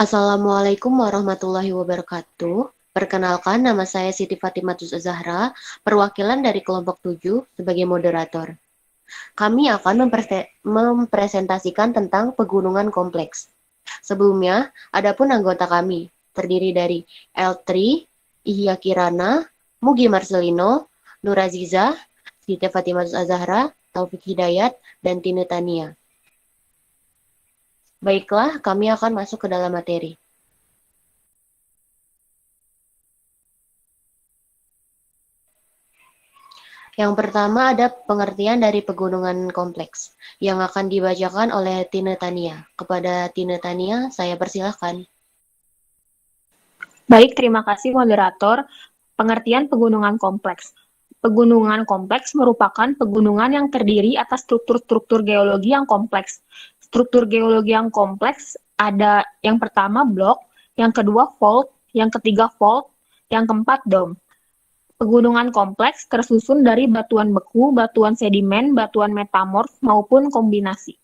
Assalamualaikum warahmatullahi wabarakatuh. Perkenalkan, nama saya Siti Fatimatus Zahra, perwakilan dari kelompok 7 sebagai moderator. Kami akan mempresentasikan tentang pegunungan kompleks. Sebelumnya, adapun anggota kami terdiri dari Eltri, Ihya Kirana, Mugi Marcelino, Nur Aziza, Siti Fatimatus Zahra, Taufik Hidayat, dan Tine Tania. Baiklah, kami akan masuk ke dalam materi. Yang pertama ada pengertian dari pegunungan kompleks yang akan dibacakan oleh Tine Tania. Kepada Tine Tania, saya persilahkan. Baik, terima kasih moderator. Pengertian pegunungan kompleks. Pegunungan kompleks merupakan pegunungan yang terdiri atas struktur-struktur geologi yang kompleks. Struktur geologi yang kompleks ada yang pertama blok, yang kedua fault, yang ketiga fault, yang keempat dome. Pegunungan kompleks tersusun dari batuan beku, batuan sedimen, batuan metamorf, maupun kombinasi.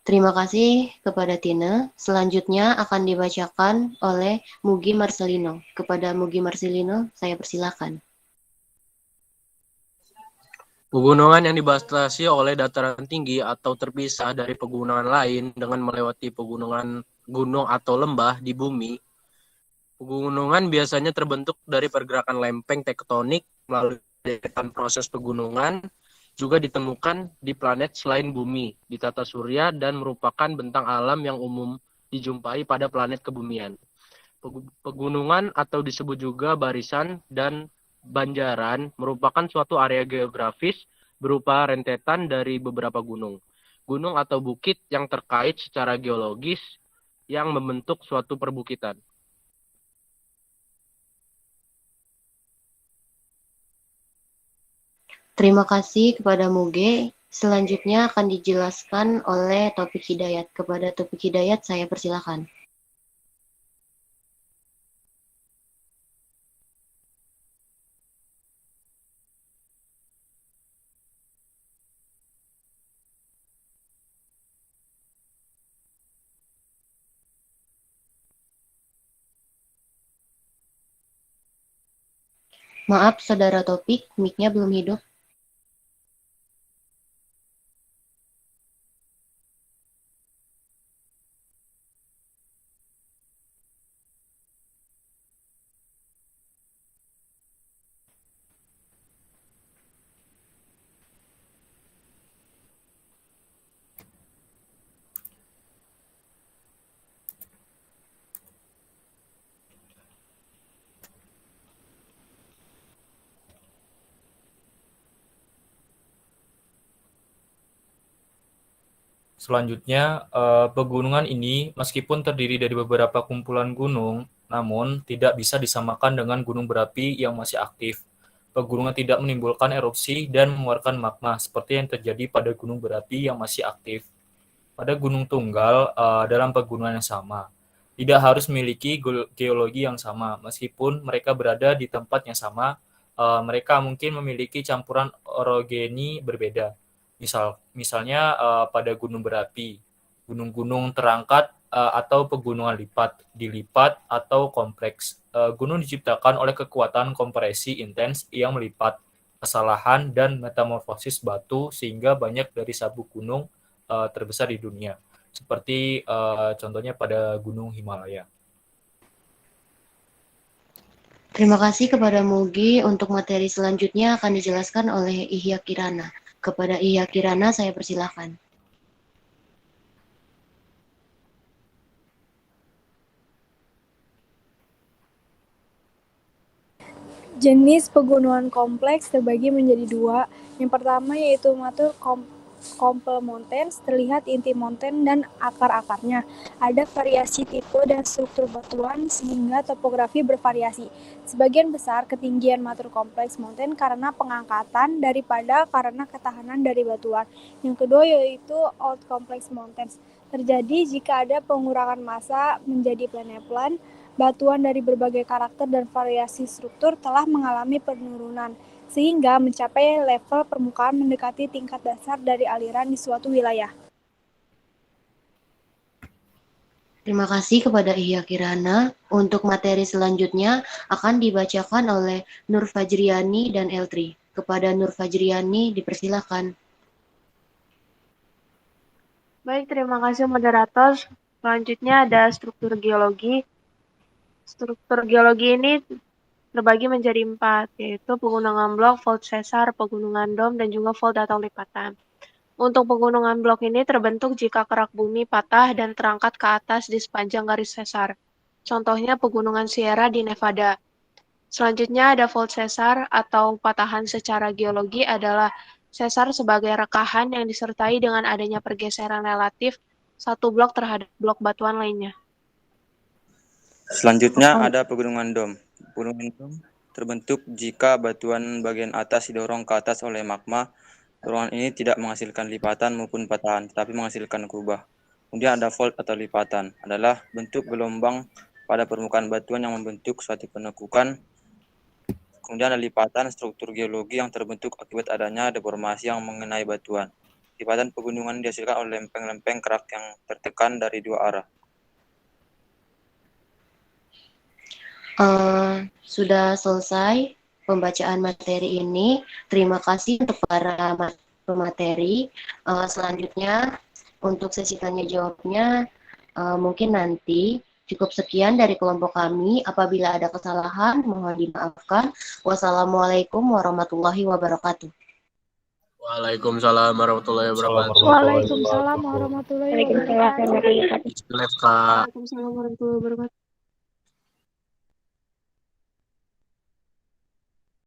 Terima kasih kepada Tina. Selanjutnya akan dibacakan oleh Mugi Marcelino. Kepada Mugi Marcelino, saya persilahkan. Pegunungan yang dibatasi oleh dataran tinggi atau terpisah dari pegunungan lain dengan melewati gunung atau lembah di bumi. Pegunungan biasanya terbentuk dari pergerakan lempeng tektonik melalui proses pegunungan, juga ditemukan di planet selain bumi, di tata surya, dan merupakan bentang alam yang umum dijumpai pada planet kebumian. Pegunungan atau disebut juga barisan dan banjaran merupakan suatu area geografis berupa rentetan dari beberapa gunung. Gunung atau bukit yang terkait secara geologis yang membentuk suatu perbukitan. Terima kasih kepada Muge. Selanjutnya akan dijelaskan oleh Taufik Hidayat. Kepada Taufik Hidayat, saya persilahkan. Maaf, Saudara Taufik, mic-nya belum hidup. Selanjutnya, pegunungan ini meskipun terdiri dari beberapa kumpulan gunung, namun tidak bisa disamakan dengan gunung berapi yang masih aktif. Pegunungan tidak menimbulkan erupsi dan mengeluarkan magma seperti yang terjadi pada gunung berapi yang masih aktif. Pada gunung tunggal dalam pegunungan yang sama, tidak harus memiliki geologi yang sama. Meskipun mereka berada di tempat yang sama, mereka mungkin memiliki campuran orogeni berbeda. Misalnya pada gunung berapi, gunung-gunung terangkat atau pegunungan dilipat atau kompleks. Gunung diciptakan oleh kekuatan kompresi intens yang melipat, kesalahan dan metamorfosis batu sehingga banyak dari sabuk gunung terbesar di dunia. Seperti contohnya pada Gunung Himalaya. Terima kasih kepada Mugi. Untuk materi selanjutnya akan dijelaskan oleh Ihya Kirana. Kepada Ihya Kirana, saya persilahkan. Jenis pegunungan kompleks terbagi menjadi dua. Yang pertama yaitu Mature Comple Mountains, terlihat inti mountain dan akar-akarnya. Ada variasi tipe dan struktur batuan sehingga topografi bervariasi. Sebagian besar ketinggian Mature Complex Mountain karena pengangkatan daripada karena ketahanan dari batuan. Yang kedua yaitu Old Complex Mountains. Terjadi jika ada pengurangan massa menjadi planeplan. Batuan dari berbagai karakter dan variasi struktur telah mengalami penurunan, sehingga mencapai level permukaan mendekati tingkat dasar dari aliran di suatu wilayah. Terima kasih kepada Ihya Kirana. Untuk materi selanjutnya akan dibacakan oleh Nur Fajriani dan Eltri. Kepada Nur Fajriani dipersilakan. Baik, terima kasih moderator. Selanjutnya ada struktur geologi. Struktur geologi ini terbagi menjadi 4, yaitu pegunungan blok, fault sesar, pegunungan dom, dan juga fault atau lipatan. Untuk pegunungan blok ini terbentuk jika kerak bumi patah dan terangkat ke atas di sepanjang garis sesar. Contohnya pegunungan Sierra di Nevada. Selanjutnya ada fault sesar atau patahan secara geologi adalah sesar sebagai rekahan yang disertai dengan adanya pergeseran relatif satu blok terhadap blok batuan lainnya. Selanjutnya ada pegunungan dom. Pegunungan dom terbentuk jika batuan bagian atas didorong ke atas oleh magma. Dorongan ini tidak menghasilkan lipatan maupun patahan, tetapi menghasilkan kubah. Kemudian ada fault atau lipatan, adalah bentuk gelombang pada permukaan batuan yang membentuk suatu penekukan. Kemudian ada lipatan, struktur geologi yang terbentuk akibat adanya deformasi yang mengenai batuan. Lipatan pegunungan dihasilkan oleh lempeng-lempeng kerak yang tertekan dari dua arah. Sudah selesai pembacaan materi ini. Terima kasih untuk para pemateri. Selanjutnya untuk sesi tanya jawabnya mungkin nanti. Cukup sekian dari kelompok kami. Apabila ada kesalahan mohon dimaafkan. Wassalamualaikum warahmatullahi wabarakatuh. Waalaikumsalam warahmatullahi wabarakatuh. Waalaikumsalam warahmatullahi wabarakatuh. Waalaikumsalam warahmatullahi wabarakatuh. Waalaikumsalam warahmatullahi wabarakatuh.